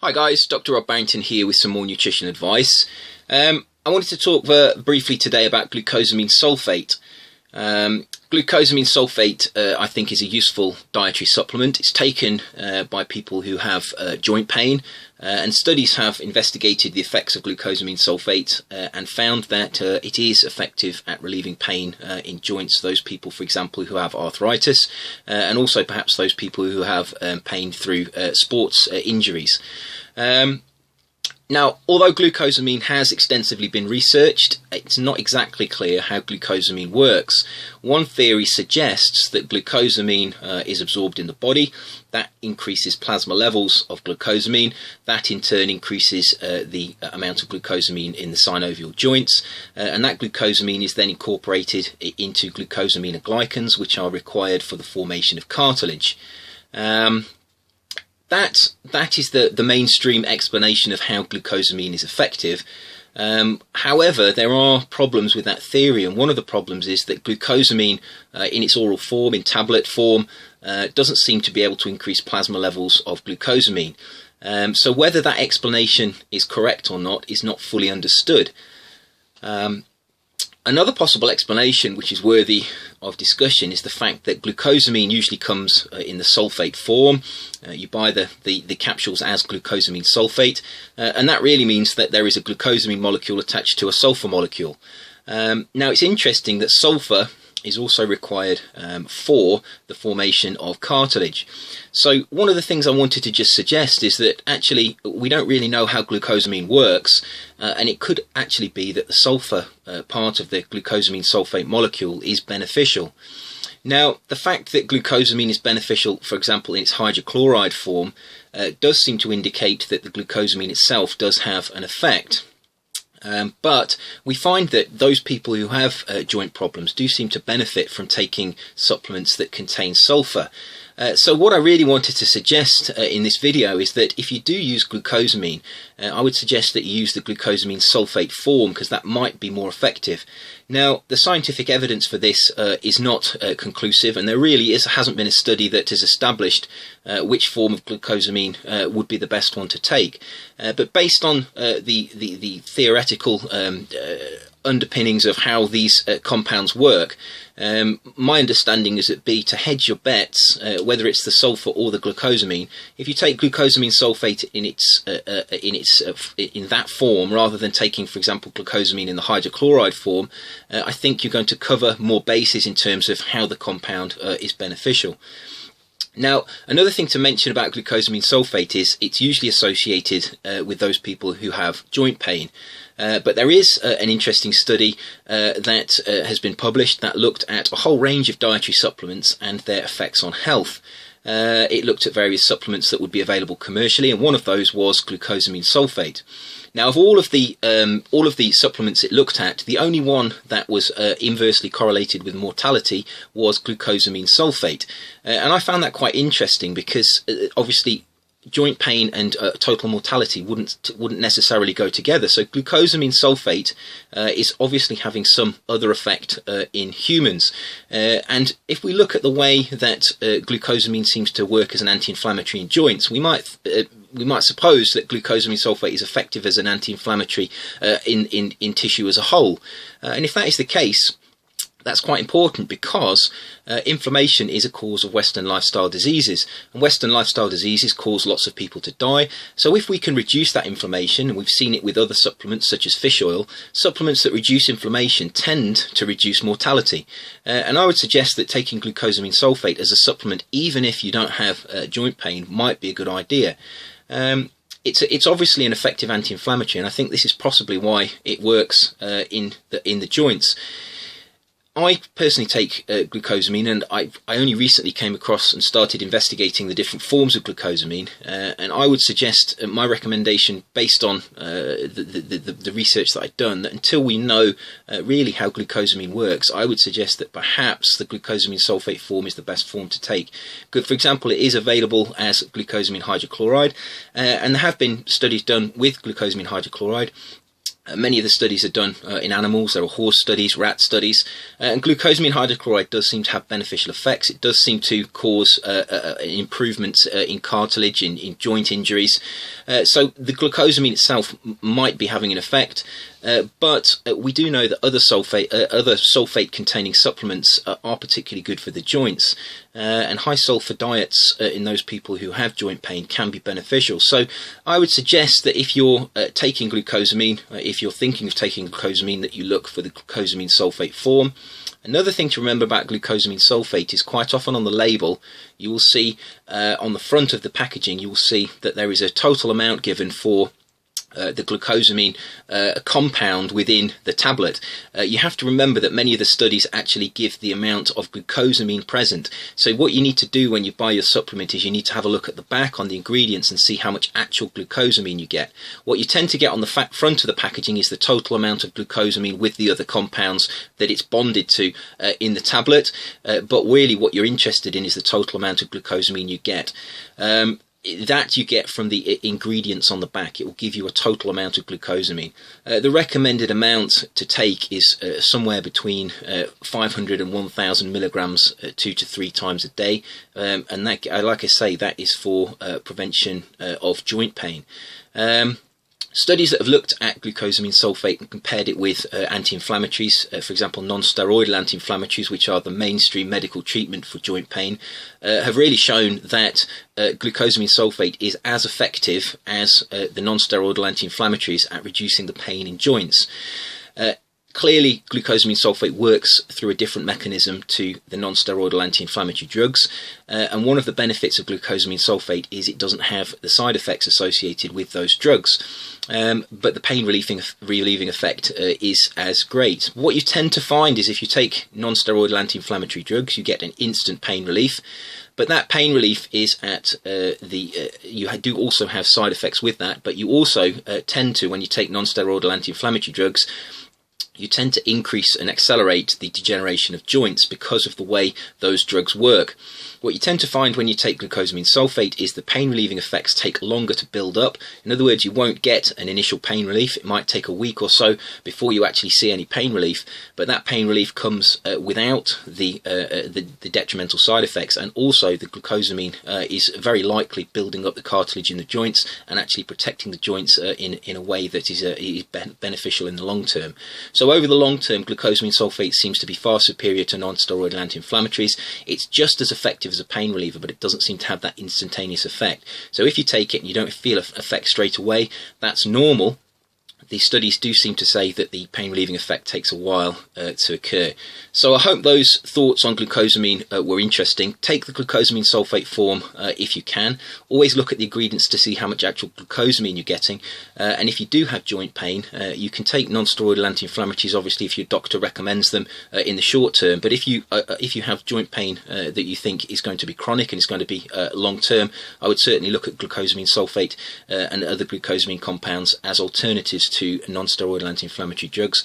Hi guys, Dr. Rob Barrington here with some more nutrition advice. I wanted to talk briefly today about glucosamine sulphate. Glucosamine sulphate I think is a useful dietary supplement. It's taken by people who have joint pain, and studies have investigated the effects of glucosamine sulphate and found that it is effective at relieving pain in joints. Those people, for example, who have arthritis, and also perhaps those people who have pain through sports injuries. Now, although glucosamine has extensively been researched, it's not exactly clear how glucosamine works. One theory suggests that glucosamine is absorbed in the body. That increases plasma levels of glucosamine. That in turn increases the amount of glucosamine in the synovial joints, and that glucosamine is then incorporated into glucosaminoglycans, which are required for the formation of cartilage. That is the mainstream explanation of how glucosamine is effective. However, there are problems with that theory, and one of the problems is that glucosamine in its oral form, in tablet form, doesn't seem to be able to increase plasma levels of glucosamine. So whether that explanation is correct or not is not fully understood. Another possible explanation, which is worthy of discussion, is the fact that glucosamine usually comes in the sulphate form. You buy the capsules as glucosamine sulphate, and that really means that there is a glucosamine molecule attached to a sulfur molecule. Now, it's interesting that sulfur is also required for the formation of cartilage. So one of the things I wanted to just suggest is that actually we don't really know how glucosamine works, and it could actually be that the sulfur part of the glucosamine sulphate molecule is beneficial. Now, the fact that glucosamine is beneficial, for example, in its hydrochloride form, does seem to indicate that the glucosamine itself does have an effect. But we find that those people who have joint problems do seem to benefit from taking supplements that contain sulfur. So what I really wanted to suggest in this video is that if you do use glucosamine, I would suggest that you use the glucosamine sulphate form, because that might be more effective. Now, the scientific evidence for this is not conclusive, and there really hasn't been a study that has established which form of glucosamine would be the best one to take. But based on the theoretical underpinnings of how these compounds work, my understanding is that to hedge your bets, whether it's the sulfur or the glucosamine, if you take glucosamine sulphate in that form rather than taking, for example, glucosamine in the hydrochloride form, I think you're going to cover more bases in terms of how the compound is beneficial. Now, another thing to mention about glucosamine sulphate is it's usually associated with those people who have joint pain. But there is an interesting study that has been published that looked at a whole range of dietary supplements and their effects on health. It looked at various supplements that would be available commercially, and one of those was glucosamine sulphate. Now, of all of the supplements it looked at, the only one that was inversely correlated with mortality was glucosamine sulphate, and I found that quite interesting because obviously joint pain and total mortality wouldn't necessarily go together. So glucosamine sulphate is obviously having some other effect in humans. And if we look at the way that glucosamine seems to work as an anti-inflammatory in joints, we might suppose that glucosamine sulphate is effective as an anti-inflammatory in tissue as a whole. And if that is the case, that's quite important, because inflammation is a cause of Western lifestyle diseases, and Western lifestyle diseases cause lots of people to die. So if we can reduce that inflammation, and we've seen it with other supplements such as fish oil, supplements that reduce inflammation tend to reduce mortality. And I would suggest that taking glucosamine sulphate as a supplement, even if you don't have joint pain, might be a good idea. It's obviously an effective anti-inflammatory, and I think this is possibly why it works in the joints. I personally take glucosamine, and I only recently came across and started investigating the different forms of glucosamine, and I would suggest my recommendation, based on the research that I've done, that until we know really how glucosamine works, I would suggest that perhaps the glucosamine sulphate form is the best form to take. For example, it is available as glucosamine hydrochloride, and there have been studies done with glucosamine hydrochloride. Many of the studies are done in animals. There are horse studies, rat studies, and glucosamine hydrochloride does seem to have beneficial effects. It does seem to cause improvements in cartilage, in joint injuries. So the glucosamine itself might be having an effect, but we do know that other sulfate-containing supplements are particularly good for the joints, and high sulfur diets in those people who have joint pain can be beneficial. So I would suggest that if you're taking glucosamine, if you're thinking of taking glucosamine, that you look for the glucosamine sulfate form. Another thing to remember about glucosamine sulfate is quite often on the label you will see on the front of the packaging, you will see that there is a total amount given for the glucosamine compound within the tablet. You have to remember that many of the studies actually give the amount of glucosamine present. So what you need to do when you buy your supplement is you need to have a look at the back on the ingredients and see how much actual glucosamine you get. What you tend to get on the front of the packaging is the total amount of glucosamine with the other compounds that it's bonded to in the tablet, but really what you're interested in is the total amount of glucosamine you get. That you get from the ingredients on the back. It will give you a total amount of glucosamine. The recommended amount to take is somewhere between 500 and 1,000 milligrams 2 to 3 times a day, and that, like I say, that is for prevention of joint pain. Studies that have looked at glucosamine sulfate and compared it with anti-inflammatories, for example non-steroidal anti-inflammatories, which are the mainstream medical treatment for joint pain, have really shown that glucosamine sulfate is as effective as the non-steroidal anti-inflammatories at reducing the pain in joints. Clearly, glucosamine sulfate works through a different mechanism to the non-steroidal anti-inflammatory drugs, and one of the benefits of glucosamine sulfate is it doesn't have the side effects associated with those drugs, but the pain relieving effect is as great. What you tend to find is if you take non-steroidal anti-inflammatory drugs, you get an instant pain relief, but that pain relief is at you do also have side effects with that, but you also tend to, when you take non-steroidal anti-inflammatory drugs, you tend to increase and accelerate the degeneration of joints because of the way those drugs work. What you tend to find when you take glucosamine sulfate is the pain relieving effects take longer to build up. In other words, you won't get an initial pain relief. It might take a week or so before you actually see any pain relief, but that pain relief comes without the detrimental side effects, and also the glucosamine is very likely building up the cartilage in the joints and actually protecting the joints in a way that is beneficial in the long term. So over the long term, glucosamine sulfate seems to be far superior to non-steroidal anti-inflammatories. It's just as effective as a pain reliever, but it doesn't seem to have that instantaneous effect. So if you take it and you don't feel effect straight away, that's normal. These studies do seem to say that the pain relieving effect takes a while to occur. So I hope those thoughts on glucosamine were interesting. Take the glucosamine sulfate form if you can. Always look at the ingredients to see how much actual glucosamine you're getting. And if you do have joint pain, you can take non-steroidal anti-inflammatories, obviously, if your doctor recommends them in the short term. But if you have joint pain that you think is going to be chronic and is going to be long term, I would certainly look at glucosamine sulfate and other glucosamine compounds as alternatives to non-steroidal anti-inflammatory drugs,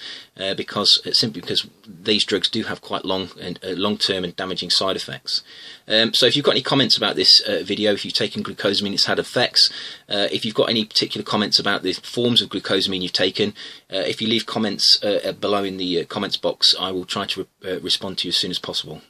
simply because these drugs do have quite long-term and damaging side effects. So if you've got any comments about this video, if you've taken glucosamine, it's had effects. If you've got any particular comments about the forms of glucosamine you've taken, if you leave comments below in the comments box, I will try to respond to you as soon as possible.